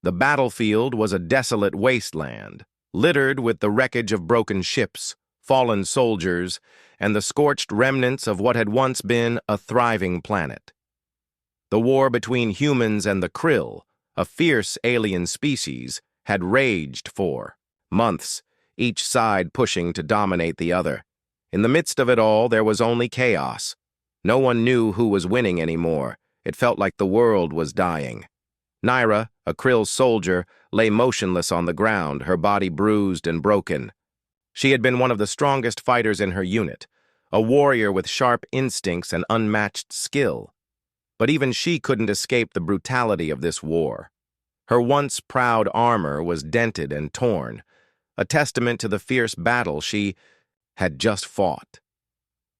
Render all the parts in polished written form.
The battlefield was a desolate wasteland, littered with the wreckage of broken ships, fallen soldiers, and the scorched remnants of what had once been a thriving planet. The war between humans and the Krill, a fierce alien species, had raged for months, each side pushing to dominate the other. In the midst of it all, there was only chaos. No one knew who was winning anymore. It felt like the world was dying. Naira, a Krill soldier, lay motionless on the ground, her body bruised and broken. She had been one of the strongest fighters in her unit, a warrior with sharp instincts and unmatched skill. But even she couldn't escape the brutality of this war. Her once proud armor was dented and torn, a testament to the fierce battle she had just fought.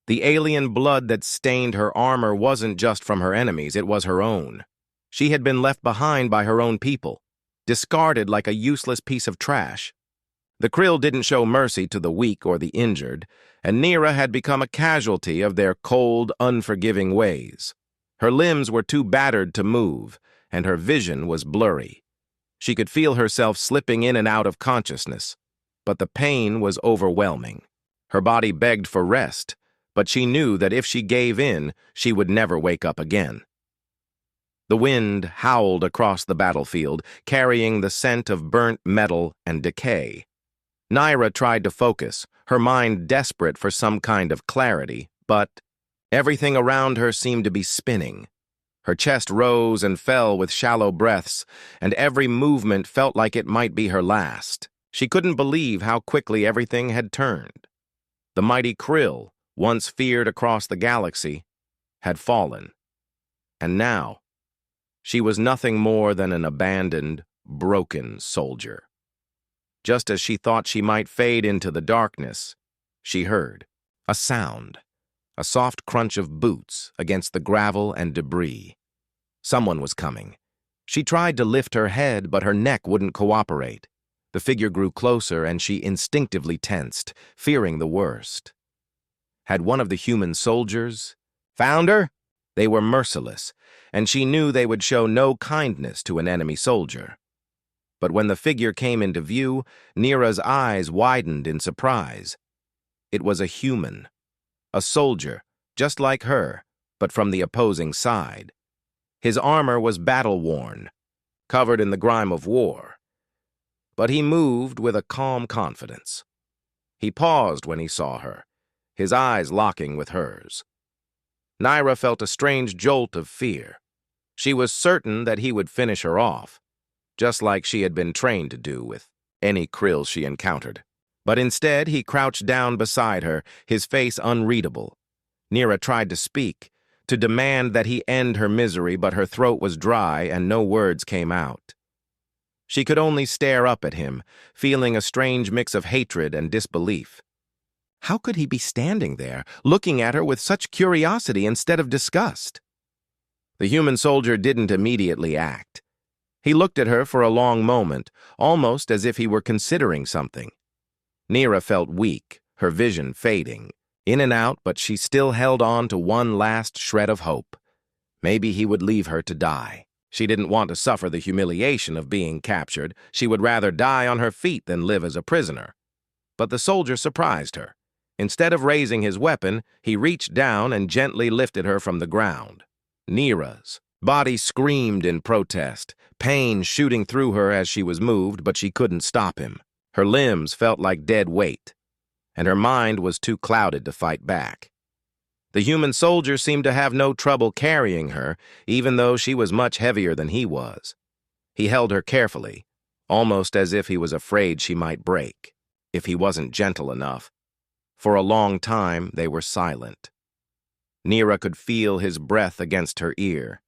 The alien blood that stained her armor wasn't just from her enemies, it was her own. She had been left behind by her own people, discarded like a useless piece of trash. The Krill didn't show mercy to the weak or the injured, and Naira had become a casualty of their cold, unforgiving ways. Her limbs were too battered to move, and her vision was blurry. She could feel herself slipping in and out of consciousness, but the pain was overwhelming. Her body begged for rest, but she knew that if she gave in, she would never wake up again. The wind howled across the battlefield, carrying the scent of burnt metal and decay. Naira tried to focus, her mind desperate for some kind of clarity, but everything around her seemed to be spinning. Her chest rose and fell with shallow breaths, and every movement felt like it might be her last. She couldn't believe how quickly everything had turned. The mighty Krill, once feared across the galaxy, had fallen. And now, she was nothing more than an abandoned, broken soldier. Just as she thought she might fade into the darkness, she heard a sound, a soft crunch of boots against the gravel and debris. Someone was coming. She tried to lift her head, but her neck wouldn't cooperate. The figure grew closer, and she instinctively tensed, fearing the worst. Had one of the human soldiers found her? They were merciless, and she knew they would show no kindness to an enemy soldier. But when the figure came into view, Naira's eyes widened in surprise. It was a human, a soldier, just like her, but from the opposing side. His armor was battle-worn, covered in the grime of war. But he moved with a calm confidence. He paused when he saw her, his eyes locking with hers. Naira felt a strange jolt of fear. She was certain that he would finish her off, just like she had been trained to do with any Krill she encountered. But instead, he crouched down beside her, his face unreadable. Naira tried to speak, to demand that he end her misery, but her throat was dry and no words came out. She could only stare up at him, feeling a strange mix of hatred and disbelief. How could he be standing there, looking at her with such curiosity instead of disgust? The human soldier didn't immediately act. He looked at her for a long moment, almost as if he were considering something. Naira felt weak, her vision fading. In and out, but she still held on to one last shred of hope. Maybe he would leave her to die. She didn't want to suffer the humiliation of being captured. She would rather die on her feet than live as a prisoner. But the soldier surprised her. Instead of raising his weapon, he reached down and gently lifted her from the ground. Naira's body screamed in protest, pain shooting through her as she was moved, but she couldn't stop him. Her limbs felt like dead weight, and her mind was too clouded to fight back. The human soldier seemed to have no trouble carrying her, even though she was much heavier than he was. He held her carefully, almost as if he was afraid she might break, if he wasn't gentle enough. For a long time, they were silent. Naira could feel his breath against her ear,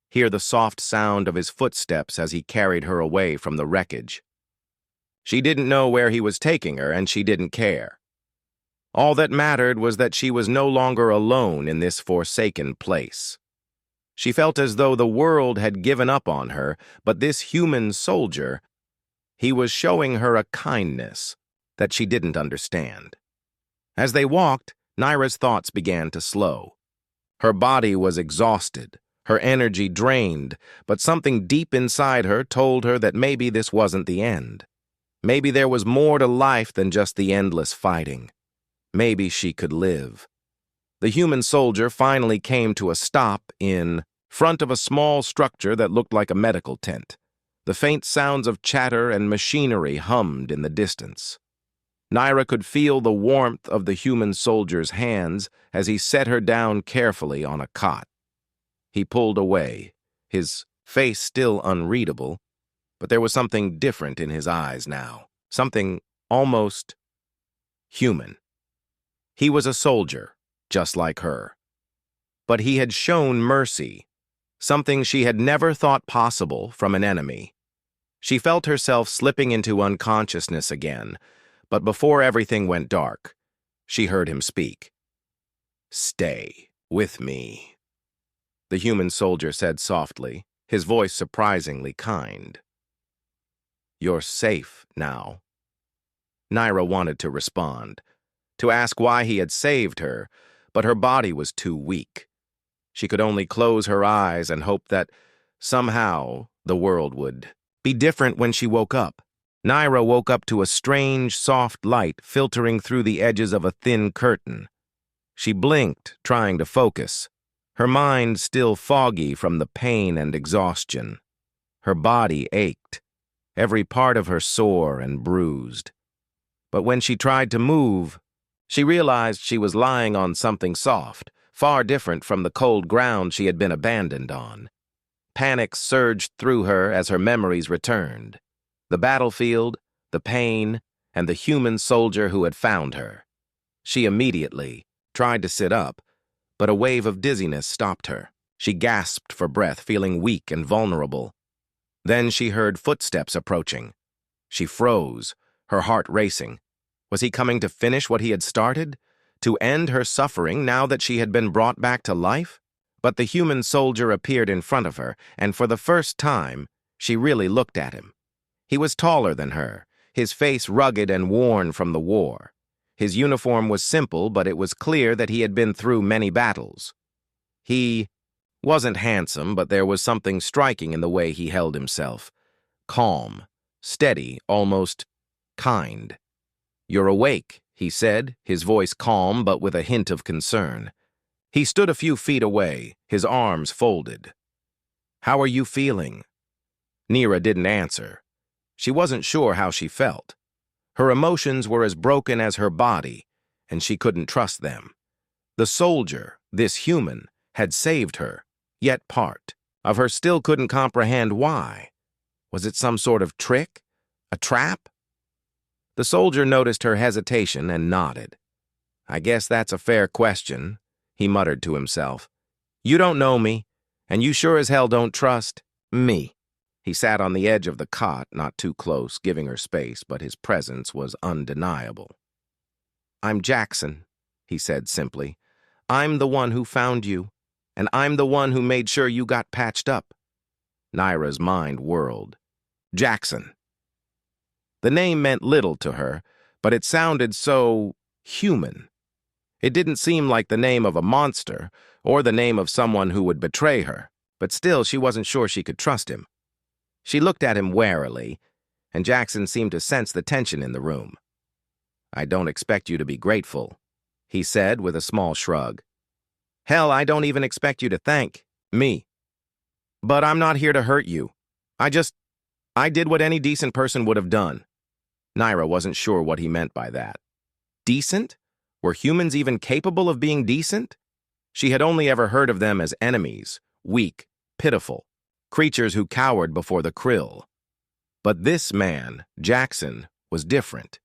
hear the soft sound of his footsteps as he carried her away from the wreckage. She didn't know where he was taking her, and she didn't care. All that mattered was that she was no longer alone in this forsaken place. She felt as though the world had given up on her, but this human soldier, he was showing her a kindness that she didn't understand. As they walked, Naira's thoughts began to slow. Her body was exhausted, Her energy drained, but something deep inside her told her that maybe this wasn't the end. Maybe there was more to life than just the endless fighting. Maybe she could live. The human soldier finally came to a stop in front of a small structure that looked like a medical tent. The faint sounds of chatter and machinery hummed in the distance. Naira could feel the warmth of the human soldier's hands as he set her down carefully on a cot. He pulled away, his face still unreadable, but there was something different in his eyes now, something almost human. He was a soldier, just like her. But he had shown mercy, something she had never thought possible from an enemy. She felt herself slipping into unconsciousness again, but before everything went dark, she heard him speak. "Stay with me," the human soldier said softly, his voice surprisingly kind. "You're safe now." Naira wanted to respond, to ask why he had saved her, but her body was too weak. She could only close her eyes and hope that, somehow, the world would be different when she woke up. Naira woke up to a strange, soft light filtering through the edges of a thin curtain. She blinked, trying to focus, her mind still foggy from the pain and exhaustion. Her body ached, every part of her sore and bruised. But when she tried to move, she realized she was lying on something soft, far different from the cold ground she had been abandoned on. Panic surged through her as her memories returned. The battlefield, the pain, and the human soldier who had found her. She immediately tried to sit up, but a wave of dizziness stopped her. She gasped for breath, feeling weak and vulnerable. Then she heard footsteps approaching. She froze, her heart racing. Was he coming to finish what he had started? To end her suffering now that she had been brought back to life? But the human soldier appeared in front of her, and for the first time, she really looked at him. He was taller than her, his face rugged and worn from the war. His uniform was simple, but it was clear that he had been through many battles. He wasn't handsome, but there was something striking in the way he held himself. Calm, steady, almost kind. "You're awake," he said, his voice calm but with a hint of concern. He stood a few feet away, his arms folded. "How are you feeling?" Naira didn't answer. She wasn't sure how she felt. Her emotions were as broken as her body, and she couldn't trust them. The soldier, this human, had saved her, yet part of her still couldn't comprehend why. Was it some sort of trick? A trap? The soldier noticed her hesitation and nodded. "I guess that's a fair question," he muttered to himself. "You don't know me, and you sure as hell don't trust me." He sat on the edge of the cot, not too close, giving her space, but his presence was undeniable. "I'm Jackson," he said simply. "I'm the one who found you, and I'm the one who made sure you got patched up." Naira's mind whirled. Jackson. The name meant little to her, but it sounded so human. It didn't seem like the name of a monster or the name of someone who would betray her, but still she wasn't sure she could trust him. She looked at him warily, and Jackson seemed to sense the tension in the room. "I don't expect you to be grateful," he said with a small shrug. "Hell, I don't even expect you to thank me. But I'm not here to hurt you. I did what any decent person would have done." Naira wasn't sure what he meant by that. Decent? Were humans even capable of being decent? She had only ever heard of them as enemies, weak, pitiful, creatures who cowered before the krill. But this man, Jackson, was different.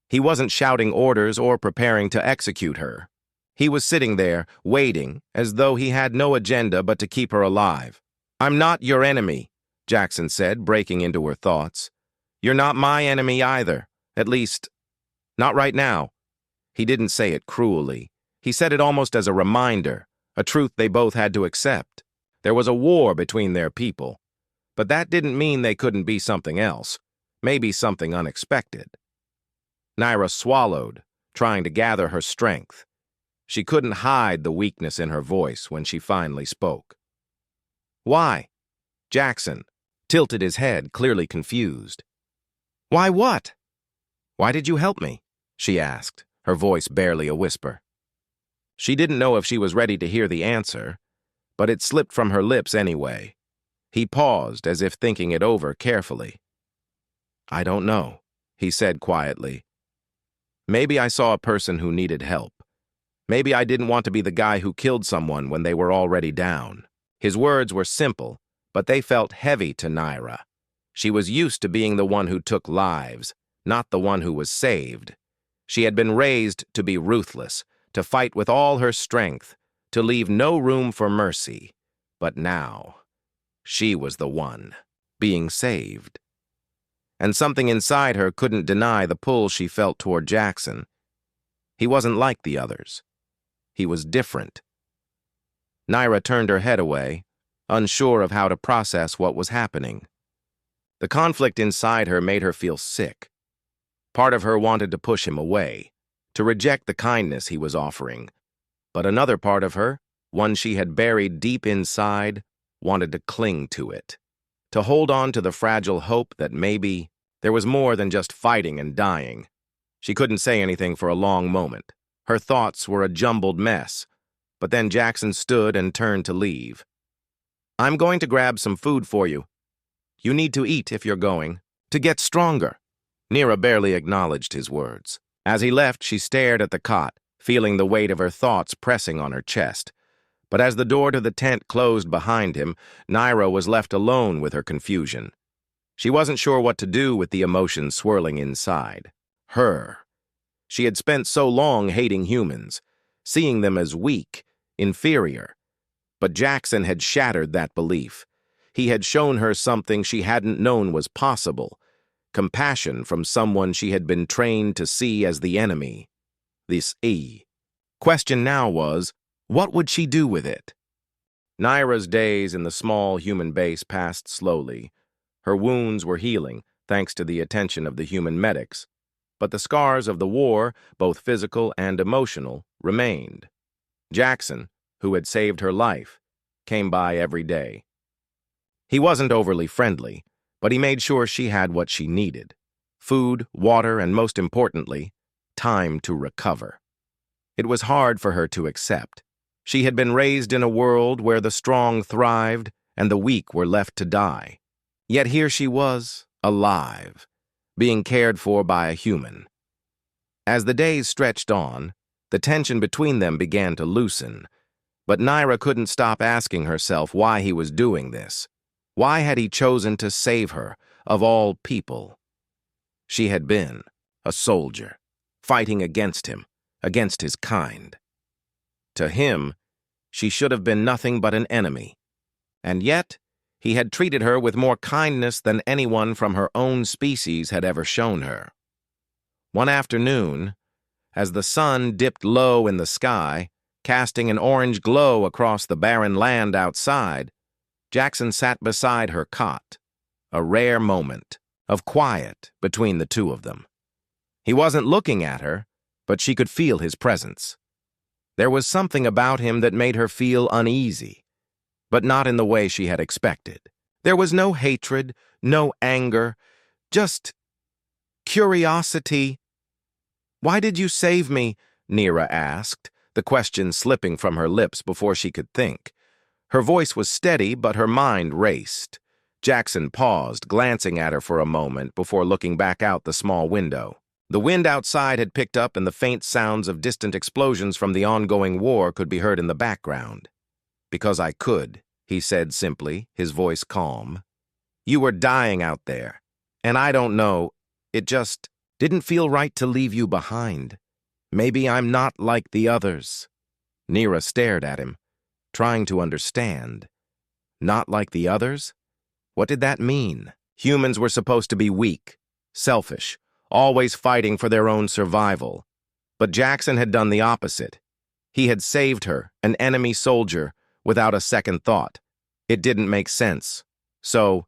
He wasn't shouting orders or preparing to execute her. He was sitting there, waiting, as though he had no agenda but to keep her alive. "I'm not your enemy," Jackson said, breaking into her thoughts. "You're not my enemy either. At least, not right now." He didn't say it cruelly. He said it almost as a reminder, a truth they both had to accept. There was a war between their people, but that didn't mean they couldn't be something else, maybe something unexpected. Naira swallowed, trying to gather her strength. She couldn't hide the weakness in her voice when she finally spoke. Why? Jackson tilted his head, clearly confused. Why what? Why did you help me? She asked, her voice barely a whisper. She didn't know if she was ready to hear the answer, but it slipped from her lips anyway. He paused, as if thinking it over carefully. I don't know, he said quietly. Maybe I saw a person who needed help. Maybe I didn't want to be the guy who killed someone when they were already down. His words were simple, but they felt heavy to Naira. She was used to being the one who took lives, not the one who was saved. She had been raised to be ruthless, to fight with all her strength, to leave no room for mercy. But now, she was the one, being saved. And something inside her couldn't deny the pull she felt toward Jackson. He wasn't like the others. He was different. Naira turned her head away, unsure of how to process what was happening. The conflict inside her made her feel sick. Part of her wanted to push him away, to reject the kindness he was offering. But another part of her, one she had buried deep inside, wanted to cling to it, to hold on to the fragile hope that maybe there was more than just fighting and dying. She couldn't say anything for a long moment. Her thoughts were a jumbled mess, but then Jackson stood and turned to leave. I'm going to grab some food for you. You need to eat if you're going, to get stronger. Naira barely acknowledged his words. As he left, she stared at the cot, feeling the weight of her thoughts pressing on her chest. But as the door to the tent closed behind him, Naira was left alone with her confusion. She wasn't sure what to do with the emotions swirling inside. Her. She had spent so long hating humans, seeing them as weak, inferior. But Jackson had shattered that belief. He had shown her something she hadn't known was possible. Compassion from someone she had been trained to see as the enemy. This question now was, what would she do with it? Naira's days in the small human base passed slowly. Her wounds were healing, thanks to the attention of the human medics. But the scars of the war, both physical and emotional, remained. Jackson, who had saved her life, came by every day. He wasn't overly friendly, but he made sure she had what she needed: food, water, and most importantly, time to recover. It was hard for her to accept. She had been raised in a world where the strong thrived and the weak were left to die. Yet here she was, alive, being cared for by a human. As the days stretched on, the tension between them began to loosen, but Naira couldn't stop asking herself why he was doing this. Why had he chosen to save her, of all people? She had been a soldier, fighting against him, against his kind. To him, she should have been nothing but an enemy. And yet, he had treated her with more kindness than anyone from her own species had ever shown her. One afternoon, as the sun dipped low in the sky, casting an orange glow across the barren land outside, Jackson sat beside her cot, a rare moment of quiet between the two of them. He wasn't looking at her, but she could feel his presence. There was something about him that made her feel uneasy, but not in the way she had expected. There was no hatred, no anger, just curiosity. Why did you save me? Naira asked, the question slipping from her lips before she could think. Her voice was steady, but her mind raced. Jackson paused, glancing at her for a moment before looking back out the small window. The wind outside had picked up and the faint sounds of distant explosions from the ongoing war could be heard in the background. Because I could, he said simply, his voice calm. You were dying out there, and I don't know, it just didn't feel right to leave you behind. Maybe I'm not like the others. Naira stared at him, trying to understand. Not like the others? What did that mean? Humans were supposed to be weak, selfish, always fighting for their own survival. But Jackson had done the opposite. He had saved her, an enemy soldier, without a second thought. It didn't make sense. So,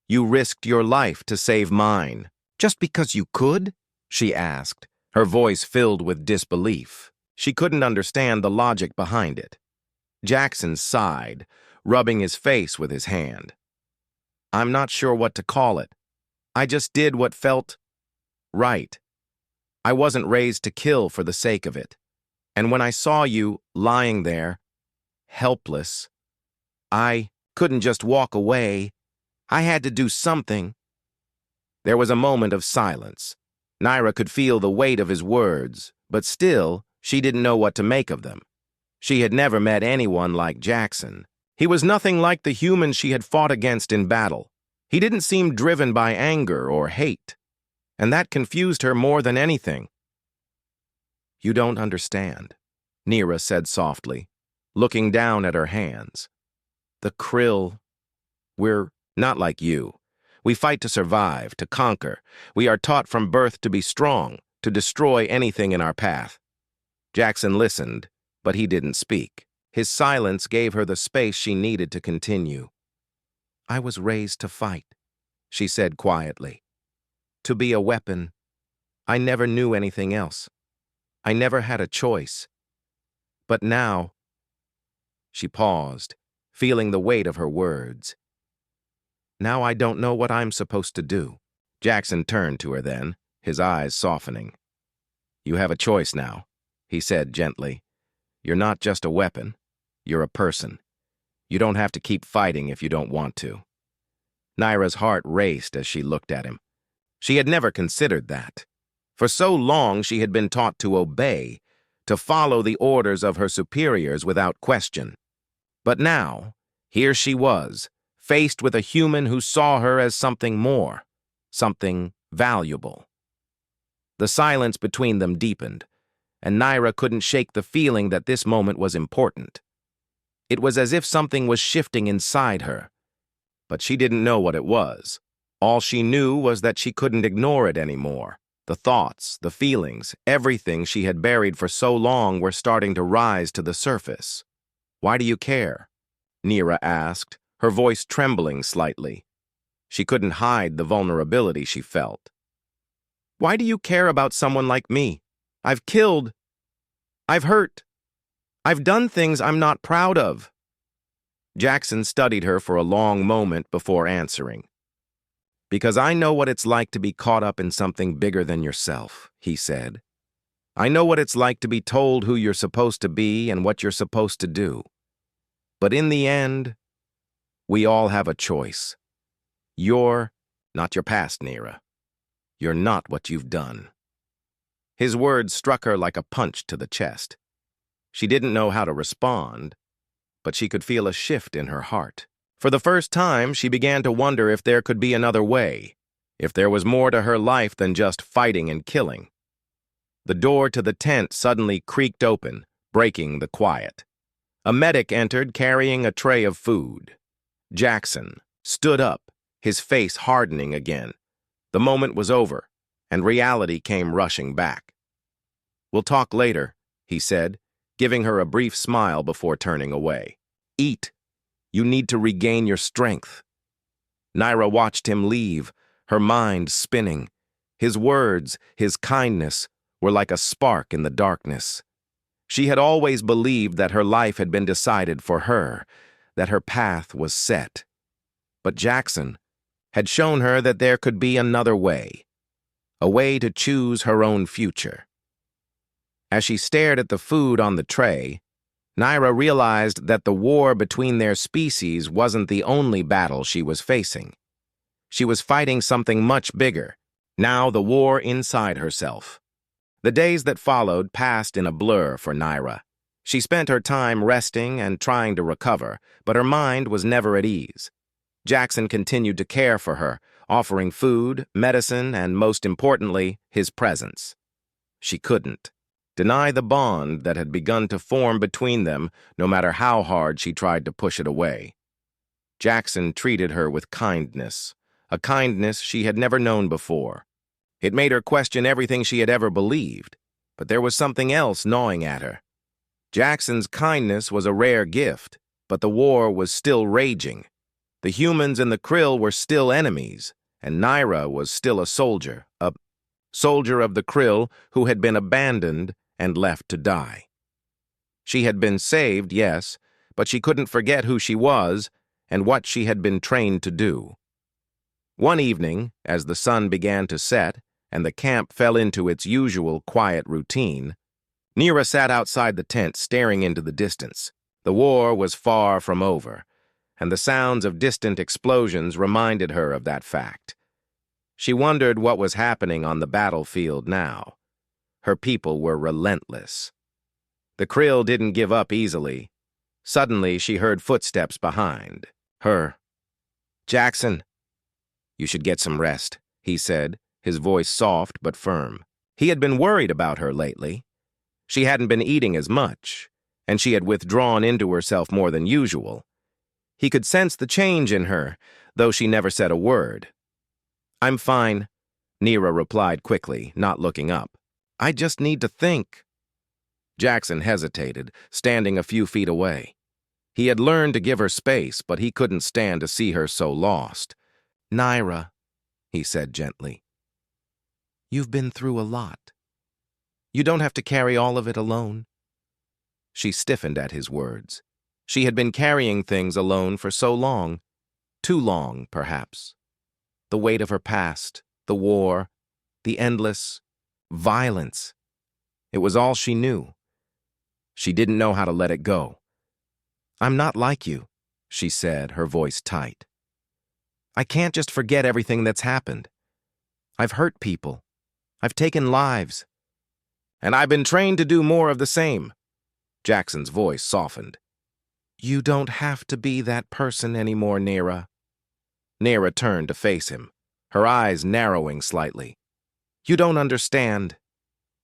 you risked your life to save mine. Just because you could? She asked, her voice filled with disbelief. She couldn't understand the logic behind it. Jackson sighed, rubbing his face with his hand. I'm not sure what to call it. I just did what felt right. I wasn't raised to kill for the sake of it. And when I saw you lying there, helpless, I couldn't just walk away. I had to do something. There was a moment of silence. Naira could feel the weight of his words, but still, she didn't know what to make of them. She had never met anyone like Jackson. He was nothing like the humans she had fought against in battle. He didn't seem driven by anger or hate, and that confused her more than anything. You don't understand, Naira said softly, looking down at her hands. The Krill, we're not like you. We fight to survive, to conquer. We are taught from birth to be strong, to destroy anything in our path. Jackson listened, but he didn't speak. His silence gave her the space she needed to continue. I was raised to fight, she said quietly. To be a weapon. I never knew anything else. I never had a choice. But now, she paused, feeling the weight of her words. Now I don't know what I'm supposed to do. Jackson turned to her then, his eyes softening. You have a choice now, he said gently. You're not just a weapon. You're a person. You don't have to keep fighting if you don't want to. Naira's heart raced as she looked at him. She had never considered that. For so long she had been taught to obey, to follow the orders of her superiors without question. But now, here she was, faced with a human who saw her as something more, something valuable. The silence between them deepened, and Naira couldn't shake the feeling that this moment was important. It was as if something was shifting inside her, but she didn't know what it was. All she knew was that she couldn't ignore it anymore. The thoughts, the feelings, everything she had buried for so long were starting to rise to the surface. Why do you care? Naira asked, her voice trembling slightly. She couldn't hide the vulnerability she felt. Why do you care about someone like me? I've killed. I've hurt. I've done things I'm not proud of. Jackson studied her for a long moment before answering. Because I know what it's like to be caught up in something bigger than yourself, he said. I know what it's like to be told who you're supposed to be and what you're supposed to do. But in the end, we all have a choice. You're not your past, Naira. You're not what you've done. His words struck her like a punch to the chest. She didn't know how to respond, but she could feel a shift in her heart. For the first time, she began to wonder if there could be another way, if there was more to her life than just fighting and killing. The door to the tent suddenly creaked open, breaking the quiet. A medic entered carrying a tray of food. Jackson stood up, his face hardening again. The moment was over, and reality came rushing back. We'll talk later, he said, giving her a brief smile before turning away. Eat. You need to regain your strength. Naira watched him leave, her mind spinning. His words, his kindness, were like a spark in the darkness. She had always believed that her life had been decided for her, that her path was set. But Jackson had shown her that there could be another way, a way to choose her own future. As she stared at the food on the tray, Naira realized that the war between their species wasn't the only battle she was facing. She was fighting something much bigger, now the war inside herself. The days that followed passed in a blur for Naira. She spent her time resting and trying to recover, but her mind was never at ease. Jackson continued to care for her, offering food, medicine, and most importantly, his presence. She couldn't deny the bond that had begun to form between them, no matter how hard she tried to push it away. Jackson treated her with kindness, a kindness she had never known before. It made her question everything she had ever believed, but there was something else gnawing at her. Jackson's kindness was a rare gift, but the war was still raging. The humans and the Krill were still enemies, and Naira was still a soldier of the Krill who had been abandoned and left to die. She had been saved, yes, but she couldn't forget who she was and what she had been trained to do. One evening, as the sun began to set and the camp fell into its usual quiet routine, Nira sat outside the tent staring into the distance. The war was far from over, and the sounds of distant explosions reminded her of that fact. She wondered what was happening on the battlefield now. Her people were relentless. The Krill didn't give up easily. Suddenly, she heard footsteps behind her. "Jackson, you should get some rest," he said, his voice soft but firm. He had been worried about her lately. She hadn't been eating as much, and she had withdrawn into herself more than usual. He could sense the change in her, though she never said a word. "I'm fine," Nira replied quickly, not looking up. "I just need to think." Jackson hesitated, standing a few feet away. He had learned to give her space, but he couldn't stand to see her so lost. "Nira," he said gently, "you've been through a lot. You don't have to carry all of it alone." She stiffened at his words. She had been carrying things alone for so long. Too long, perhaps. The weight of her past, the war, the endless violence. It was all she knew. She didn't know how to let it go. "I'm not like you," she said, her voice tight. "I can't just forget everything that's happened. I've hurt people. I've taken lives. And I've been trained to do more of the same." Jackson's voice softened. "You don't have to be that person anymore, Nira." Nira turned to face him, her eyes narrowing slightly. "You don't understand.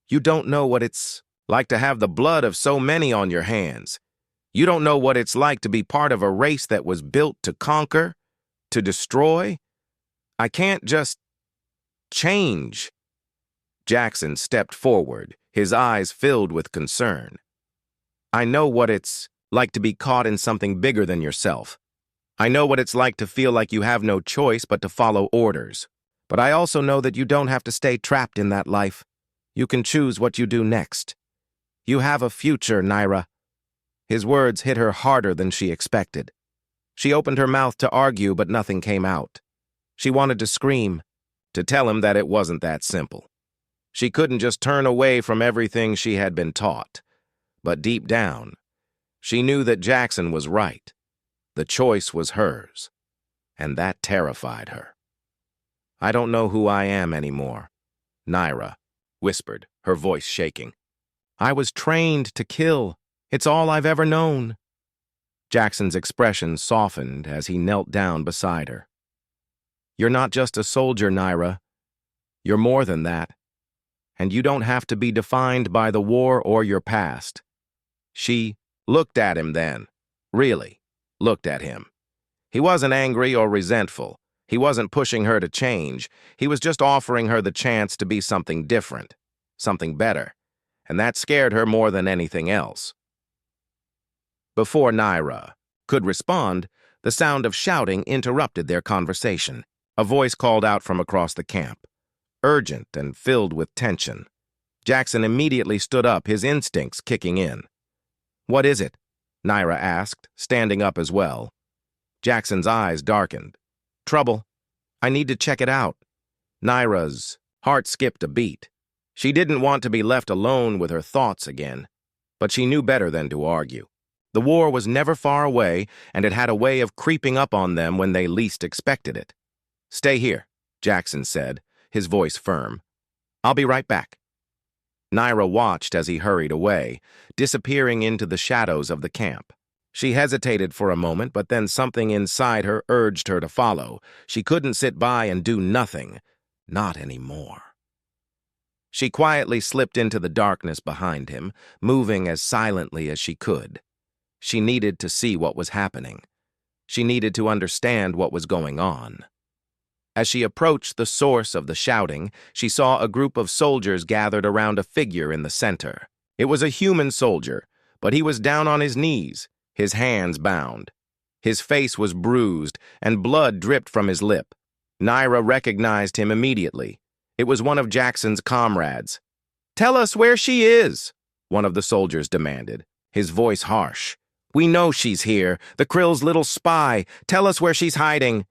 You don't know what it's like to have the blood of so many on your hands. You don't know what it's like to be part of a race that was built to conquer, to destroy. I can't just change." Jackson stepped forward, his eyes filled with concern. "I know what it's like to be caught in something bigger than yourself. I know what it's like to feel like you have no choice but to follow orders. But I also know that you don't have to stay trapped in that life. You can choose what you do next. You have a future, Nira." His words hit her harder than she expected. She opened her mouth to argue, but nothing came out. She wanted to scream, to tell him that it wasn't that simple. She couldn't just turn away from everything she had been taught. But deep down, she knew that Jackson was right. The choice was hers, and that terrified her. "I don't know who I am anymore," Nira whispered, her voice shaking. "I was trained to kill. It's all I've ever known." Jackson's expression softened as he knelt down beside her. "You're not just a soldier, Nira. You're more than that. And you don't have to be defined by the war or your past." She looked at him then, really looked at him. He wasn't angry or resentful. He wasn't pushing her to change. He was just offering her the chance to be something different, something better. And that scared her more than anything else. Before Nira could respond, the sound of shouting interrupted their conversation. A voice called out from across the camp, urgent and filled with tension. Jackson immediately stood up, his instincts kicking in. "What is it?" Nira asked, standing up as well. Jackson's eyes darkened. "Trouble. I need to check it out." Nira's heart skipped a beat. She didn't want to be left alone with her thoughts again, but she knew better than to argue. The war was never far away, and it had a way of creeping up on them when they least expected it. "Stay here," Jackson said, his voice firm. "I'll be right back." Nira watched as he hurried away, disappearing into the shadows of the camp. She hesitated for a moment, but then something inside her urged her to follow. She couldn't sit by and do nothing. Not anymore. She quietly slipped into the darkness behind him, moving as silently as she could. She needed to see what was happening. She needed to understand what was going on. As she approached the source of the shouting, she saw a group of soldiers gathered around a figure in the center. It was a human soldier, but he was down on his knees, his hands bound. His face was bruised, and blood dripped from his lip. Nira recognized him immediately. It was one of Jackson's comrades. "Tell us where she is," one of the soldiers demanded, his voice harsh. We know she's here. The Krill's little spy. Tell us where she's hiding.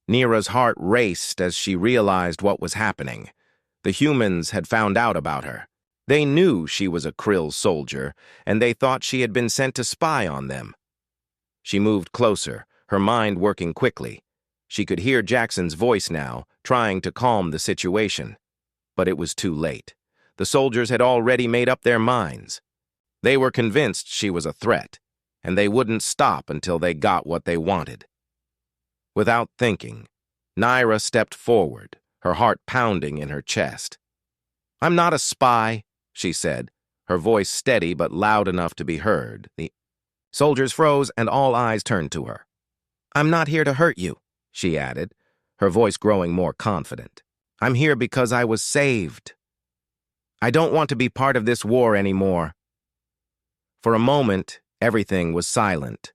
Neera's heart raced as she realized what was happening. The humans had found out about her. They knew she was a Krill soldier, and they thought she had been sent to spy on them. She moved closer, her mind working quickly. She could hear Jackson's voice now, trying to calm the situation. But it was too late. The soldiers had already made up their minds. They were convinced she was a threat, and they wouldn't stop until they got what they wanted. Without thinking, Naira stepped forward, her heart pounding in her chest. "I'm not a spy," she said, her voice steady but loud enough to be heard. The soldiers froze and all eyes turned to her. "I'm not here to hurt you," she added, her voice growing more confident. "I'm here because I was saved. I don't want to be part of this war anymore." For a moment, everything was silent.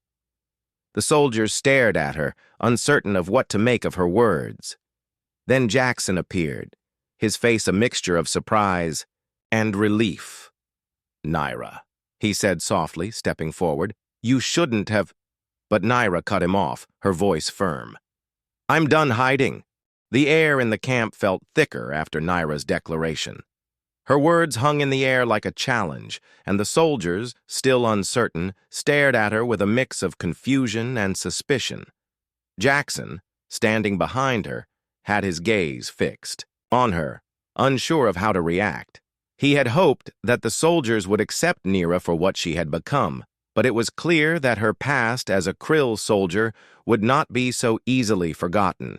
The soldiers stared at her, uncertain of what to make of her words. Then Jackson appeared, his face a mixture of surprise and relief. "Naira," he said softly, stepping forward. "You shouldn't have—" But Naira cut him off, her voice firm. "I'm done hiding." The air in the camp felt thicker after Naira's declaration. Her words hung in the air like a challenge, and the soldiers, still uncertain, stared at her with a mix of confusion and suspicion. Jackson, standing behind her, had his gaze fixed on her, unsure of how to react. He had hoped that the soldiers would accept Neera for what she had become, but it was clear that her past as a Krill soldier would not be so easily forgotten.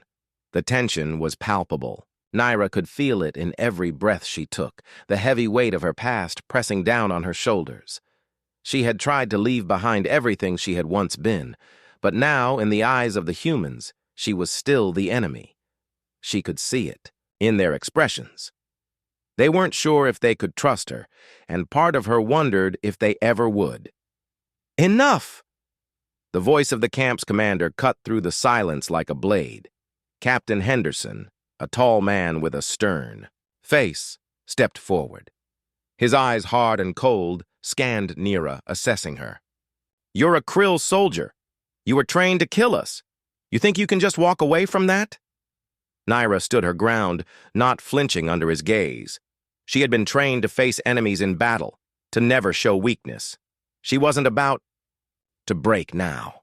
The tension was palpable. Naira could feel it in every breath she took, the heavy weight of her past pressing down on her shoulders. She had tried to leave behind everything she had once been, but now, in the eyes of the humans, she was still the enemy. She could see it, in their expressions. They weren't sure if they could trust her, and part of her wondered if they ever would. "Enough!" The voice of the camp's commander cut through the silence like a blade. Captain Henderson, a tall man with a stern face, stepped forward. His eyes, hard and cold, scanned Neera, assessing her. "You're a Krill soldier. You were trained to kill us. You think you can just walk away from that?" Naira stood her ground, not flinching under his gaze. She had been trained to face enemies in battle, to never show weakness. She wasn't about to break now.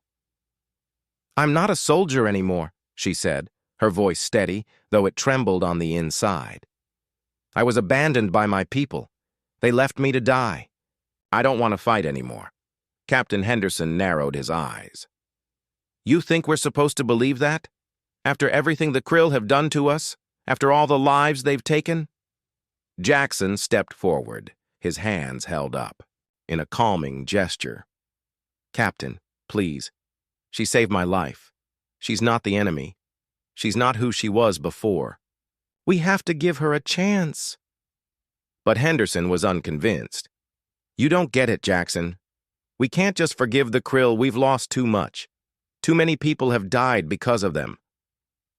"I'm not a soldier anymore," she said, her voice steady, though it trembled on the inside. "I was abandoned by my people. They left me to die. I don't want to fight anymore." Captain Henderson narrowed his eyes. "You think we're supposed to believe that? After everything the Krill have done to us? After all the lives they've taken?" Jackson stepped forward, his hands held up, in a calming gesture. "Captain, please. She saved my life. She's not the enemy. She's not who she was before. We have to give her a chance." But Henderson was unconvinced. "You don't get it, Jackson. We can't just forgive the Krill. We've lost too much. Too many people have died because of them."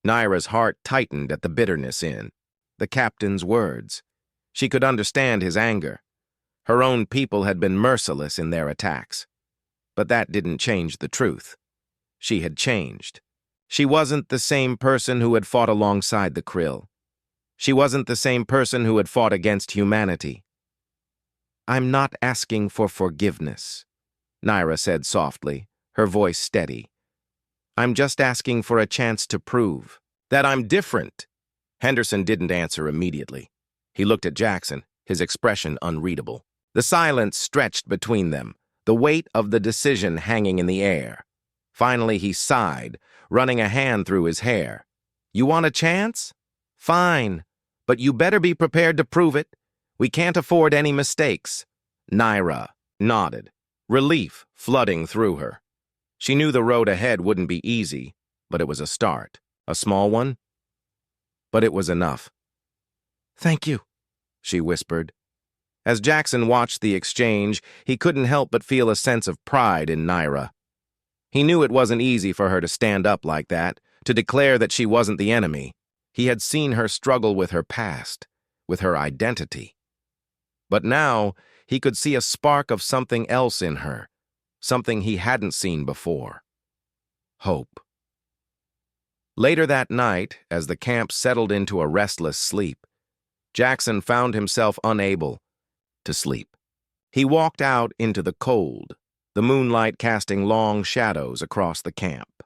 Naira's heart tightened at the bitterness in the captain's words. She could understand his anger. Her own people had been merciless in their attacks. But that didn't change the truth. She had changed. She wasn't the same person who had fought alongside the Krill. She wasn't the same person who had fought against humanity. "I'm not asking for forgiveness," Naira said softly, her voice steady. "I'm just asking for a chance to prove that I'm different." Henderson didn't answer immediately. He looked at Jackson, his expression unreadable. The silence stretched between them, the weight of the decision hanging in the air. Finally, he sighed, running a hand through his hair. "You want a chance? Fine, but you better be prepared to prove it. We can't afford any mistakes." Naira nodded, relief flooding through her. She knew the road ahead wouldn't be easy, but it was a start, a small one. But it was enough. "Thank you," she whispered. As Jackson watched the exchange, he couldn't help but feel a sense of pride in Naira. He knew it wasn't easy for her to stand up like that, to declare that she wasn't the enemy. He had seen her struggle with her past, with her identity. But now, he could see a spark of something else in her, something he hadn't seen before. Hope. Later that night, as the camp settled into a restless sleep, Jackson found himself unable to sleep. He walked out into the cold, the moonlight casting long shadows across the camp.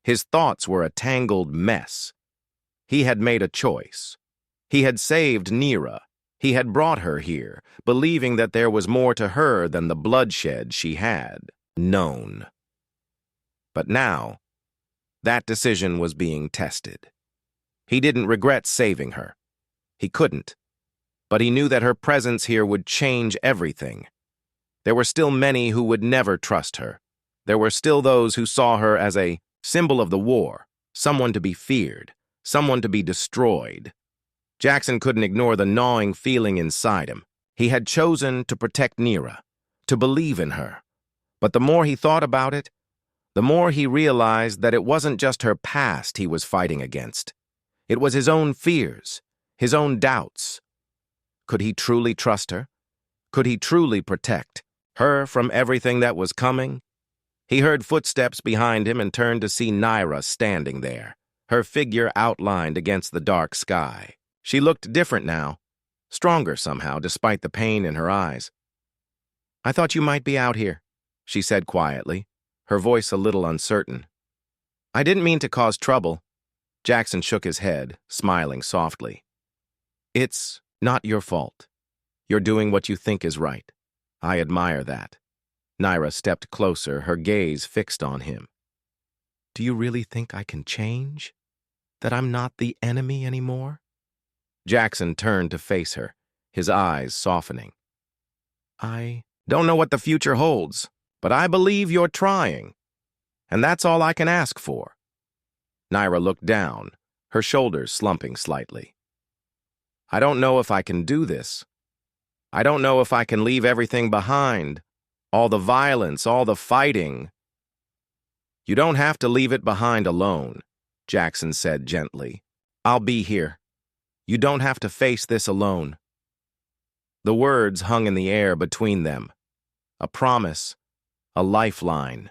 His thoughts were a tangled mess. He had made a choice. He had saved Nira. He had brought her here, believing that there was more to her than the bloodshed she had known. But now, that decision was being tested. He didn't regret saving her. He couldn't. But he knew that her presence here would change everything. There were still many who would never trust her. There were still those who saw her as a symbol of the war, someone to be feared, someone to be destroyed. Jackson couldn't ignore the gnawing feeling inside him. He had chosen to protect Nira, to believe in her. But the more he thought about it, the more he realized that it wasn't just her past he was fighting against. It was his own fears, his own doubts. Could he truly trust her? Could he truly protect her from everything that was coming? He heard footsteps behind him and turned to see Nira standing there, her figure outlined against the dark sky. She looked different now, stronger somehow, despite the pain in her eyes. "I thought you might be out here," she said quietly, her voice a little uncertain. "I didn't mean to cause trouble." Jackson shook his head, smiling softly. "It's not your fault. You're doing what you think is right. I admire that." Nira stepped closer, her gaze fixed on him. "Do you really think I can change? That I'm not the enemy anymore?" Jackson turned to face her, his eyes softening. "I don't know what the future holds, but I believe you're trying. And that's all I can ask for." Nira looked down, her shoulders slumping slightly. "I don't know if I can do this. I don't know if I can leave everything behind. All the violence, all the fighting." "You don't have to leave it behind alone," Jackson said gently. "I'll be here. You don't have to face this alone." The words hung in the air between them. A promise, a lifeline.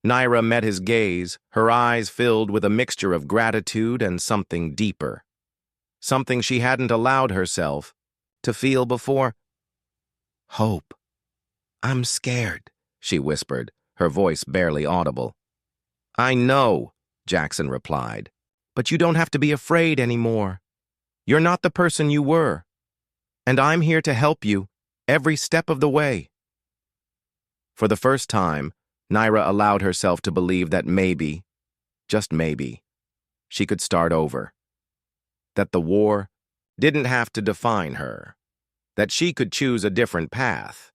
Nira met his gaze, her eyes filled with a mixture of gratitude and something deeper. Something she hadn't allowed herself to feel before. "Hope. I'm scared," she whispered, her voice barely audible. "I know," Jackson replied, "but you don't have to be afraid anymore. You're not the person you were, and I'm here to help you every step of the way." For the first time, Nira allowed herself to believe that maybe, just maybe, she could start over. That the war didn't have to define her. That she could choose a different path.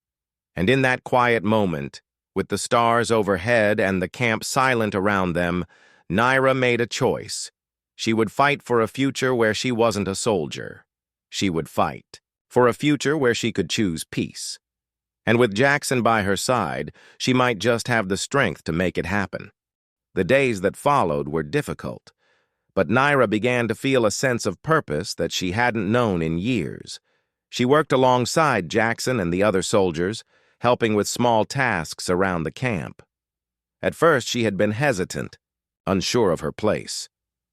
And in that quiet moment, with the stars overhead and the camp silent around them, Nira made a choice. She would fight for a future where she wasn't a soldier. She would fight for a future where she could choose peace. And with Jackson by her side, she might just have the strength to make it happen. The days that followed were difficult, but Nira began to feel a sense of purpose that she hadn't known in years. She worked alongside Jackson and the other soldiers, helping with small tasks around the camp. At first, she had been hesitant, unsure of her place.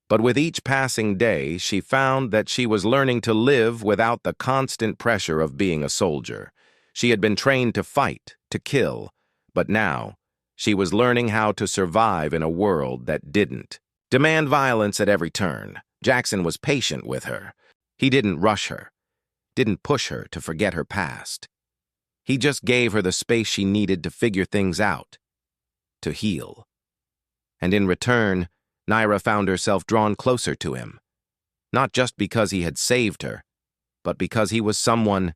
But with each passing day, she found that she was learning to live without the constant pressure of being a soldier. She had been trained to fight, to kill, but now she was learning how to survive in a world that didn't demand violence at every turn. Jackson was patient with her. He didn't rush her, didn't push her to forget her past. He just gave her the space she needed to figure things out, to heal. And in return, Nira found herself drawn closer to him, not just because he had saved her, but because he was someone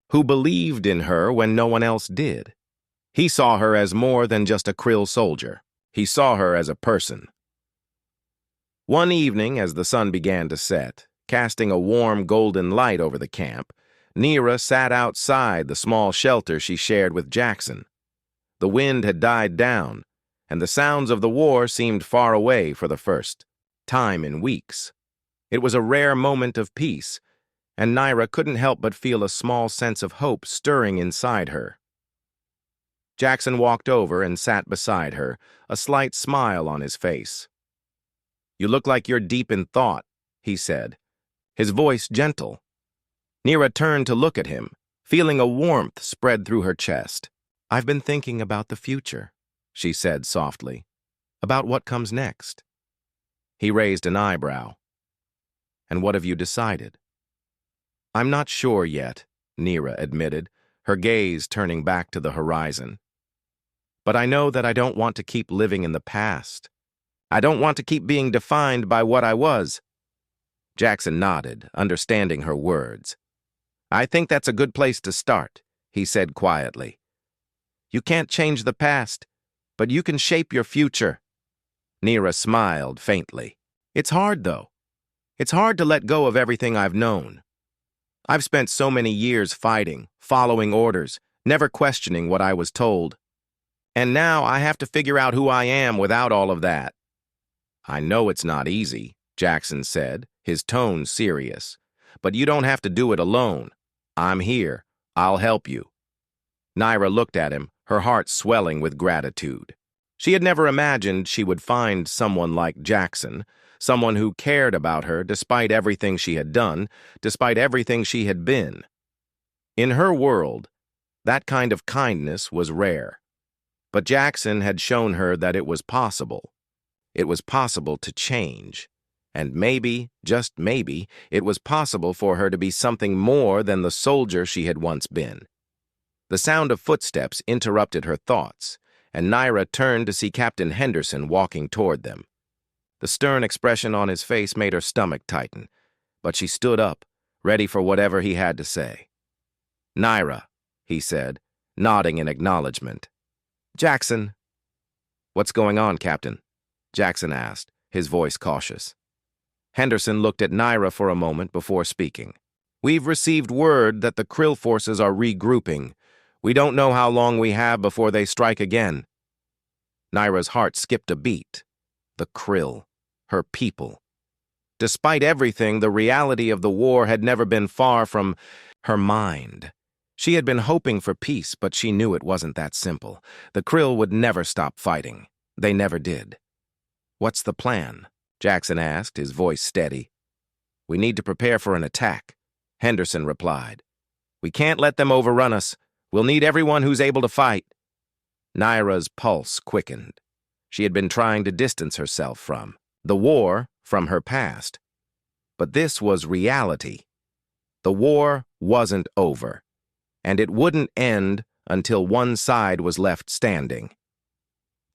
who believed in her when no one else did. He saw her as more than just a Krill soldier. He saw her as a person. One evening, as the sun began to set, casting a warm golden light over the camp, Nira sat outside the small shelter she shared with Jackson. The wind had died down, and the sounds of the war seemed far away for the first time in weeks. It was a rare moment of peace, and Nira couldn't help but feel a small sense of hope stirring inside her. Jackson walked over and sat beside her, a slight smile on his face. "You look like you're deep in thought," he said, his voice gentle. Nira turned to look at him, feeling a warmth spread through her chest. "I've been thinking about the future," she said softly, "about what comes next." He raised an eyebrow. "And what have you decided?" "I'm not sure yet," Nira admitted, her gaze turning back to the horizon. "But I know that I don't want to keep living in the past. I don't want to keep being defined by what I was." Jackson nodded, understanding her words. "I think that's a good place to start," he said quietly. "You can't change the past, but you can shape your future." Nira smiled faintly. "It's hard, though. It's hard to let go of everything I've known. I've spent so many years fighting, following orders, never questioning what I was told. And now I have to figure out who I am without all of that." "I know it's not easy," Jackson said, his tone serious. "But you don't have to do it alone. I'm here. I'll help you." Nira looked at him, her heart swelling with gratitude. She had never imagined she would find someone like Jackson, someone who cared about her despite everything she had done, despite everything she had been. In her world, that kind of kindness was rare. But Jackson had shown her that it was possible. It was possible to change. And maybe, just maybe, it was possible for her to be something more than the soldier she had once been. The sound of footsteps interrupted her thoughts, and Nira turned to see Captain Henderson walking toward them. The stern expression on his face made her stomach tighten, but she stood up, ready for whatever he had to say. "Nira," he said, nodding in acknowledgement. "Jackson." "What's going on, Captain?" Jackson asked, his voice cautious. Henderson looked at Nira for a moment before speaking. "We've received word that the Krill forces are regrouping. We don't know how long we have before they strike again." Nira's heart skipped a beat. The Krill, her people. Despite everything, the reality of the war had never been far from her mind. She had been hoping for peace, but she knew it wasn't that simple. The Krill would never stop fighting. They never did. "What's the plan?" Jackson asked, his voice steady. "We need to prepare for an attack," Henderson replied. "We can't let them overrun us. We'll need everyone who's able to fight." Nira's pulse quickened. She had been trying to distance herself from the war, from her past. But this was reality. The war wasn't over, and it wouldn't end until one side was left standing.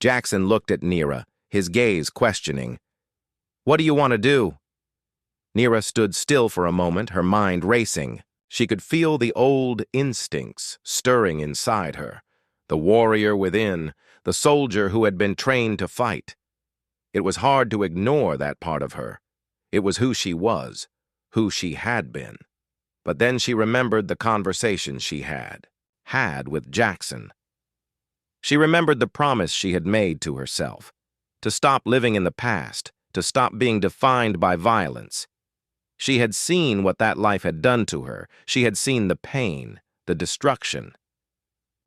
Jackson looked at Nira, his gaze questioning. "What do you want to do?" Nira stood still for a moment, her mind racing. She could feel the old instincts stirring inside her, the warrior within, the soldier who had been trained to fight. It was hard to ignore that part of her. It was who she was, who she had been. But then she remembered the conversation she had with Jackson. She remembered the promise she had made to herself, to stop living in the past, to stop being defined by violence. She had seen what that life had done to her. She had seen the pain, the destruction.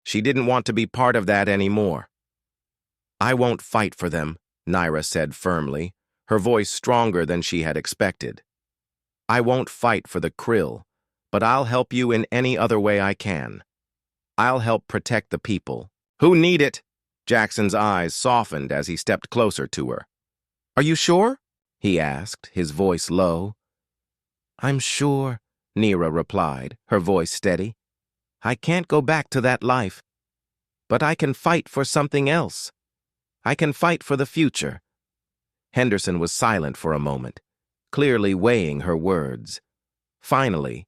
She didn't want to be part of that anymore. "I won't fight for them," Nira said firmly, her voice stronger than she had expected. "I won't fight for the Krill, but I'll help you in any other way I can. I'll help protect the people who need it." Jackson's eyes softened as he stepped closer to her. "Are you sure?" he asked, his voice low. "I'm sure," Nira replied, her voice steady. "I can't go back to that life. But I can fight for something else. I can fight for the future." Henderson was silent for a moment, clearly weighing her words. Finally,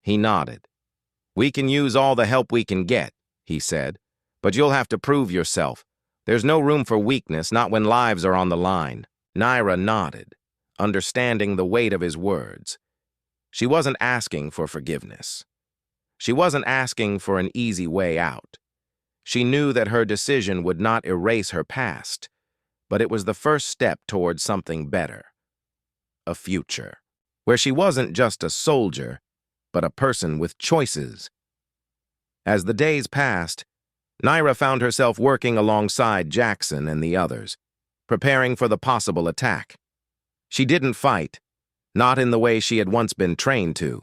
he nodded. "We can use all the help we can get," he said, "but you'll have to prove yourself. There's no room for weakness, not when lives are on the line." Nira nodded, understanding the weight of his words. She wasn't asking for forgiveness. She wasn't asking for an easy way out. She knew that her decision would not erase her past, but it was the first step towards something better. A future, where she wasn't just a soldier, but a person with choices. As the days passed, Naira found herself working alongside Jackson and the others, preparing for the possible attack. She didn't fight, not in the way she had once been trained to.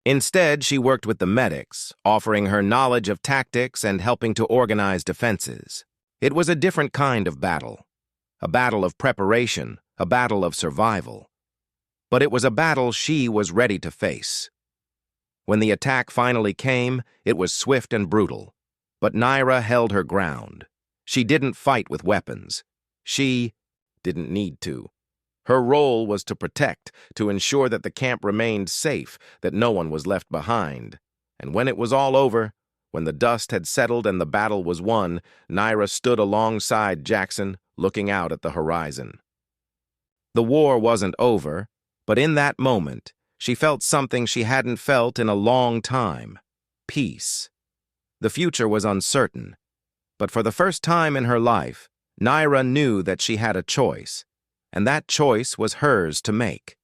Instead, she worked with the medics, offering her knowledge of tactics and helping to organize defenses. It was a different kind of battle, a battle of preparation, a battle of survival. But it was a battle she was ready to face. When the attack finally came, it was swift and brutal. But Naira held her ground. She didn't fight with weapons. She didn't need to. Her role was to protect, to ensure that the camp remained safe, that no one was left behind. And when it was all over, when the dust had settled and the battle was won, Naira stood alongside Jackson, looking out at the horizon. The war wasn't over, but in that moment, she felt something she hadn't felt in a long time: peace. The future was uncertain, but for the first time in her life, Naira knew that she had a choice, and that choice was hers to make.